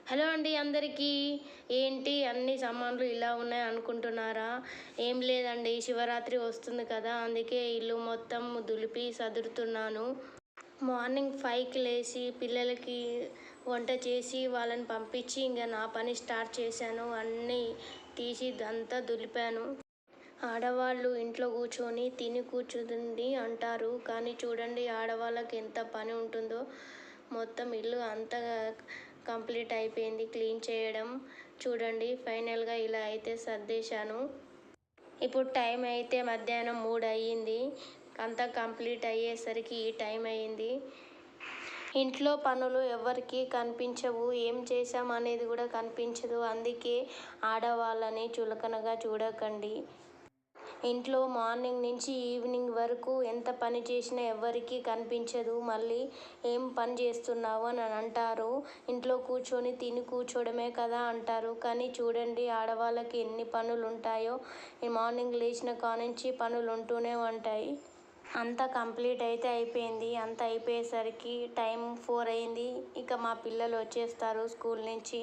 Hello అండి అందరికీ. ఏంటి అన్ని సామాన్లు ఇలా ఉన్నాయి అనుకుంటున్నారా? ఏం లేదండి, శివరాత్రి వస్తుంది కదా, అందుకే ఇల్లు మొత్తం దులిపి సదురుతున్నాను. మార్నింగ్ 5కి లేచి పిల్లలకి వంట చేసి వాళ్ళని పంపించి ఇంకా నా పని స్టార్ట్ చేశాను. అన్నీ తీసి అంతా దులిపాను. ఆడవాళ్ళు ఇంట్లో కూర్చొని తిని కూర్చుంది అంటారు, కానీ చూడండి ఆడవాళ్ళకి ఎంత పని ఉంటుందో. మొత్తం ఇల్లు అంతా కంప్లీట్ అయిపోయింది క్లీన్ చేయడం. చూడండి ఫైనల్గా ఇలా అయితే సర్దేశాను. ఇప్పుడు టైం అయితే మధ్యాహ్నం 3 అయ్యింది. అంతా కంప్లీట్ అయ్యేసరికి ఈ టైం అయ్యింది. ఇంట్లో పనులు ఎవరికి కనిపించవు, ఏం చేసాం అనేది కూడా కనిపించదు. అందుకే ఆడవాళ్ళని చులకనగా చూడకండి. ఇంట్లో మార్నింగ్ నుంచి ఈవినింగ్ వరకు ఎంత పని చేసినా ఎవరికీ కనిపించదు. మళ్ళీ ఏం పని చేస్తున్నావు అని అంటారు. ఇంట్లో కూర్చొని తిని కూర్చోవడమే కదా అంటారు, కానీ చూడండి ఆడవాళ్ళకి ఎన్ని పనులు ఉంటాయో. మార్నింగ్ లేచిన కానుంచి పనులు ఉంటూనే ఉంటాయి. అంతా కంప్లీట్ అయితే అయిపోయింది. అంతా అయిపోయేసరికి టైం 4 అయింది. ఇక మా పిల్లలు వచ్చేస్తారు స్కూల్ నుంచి.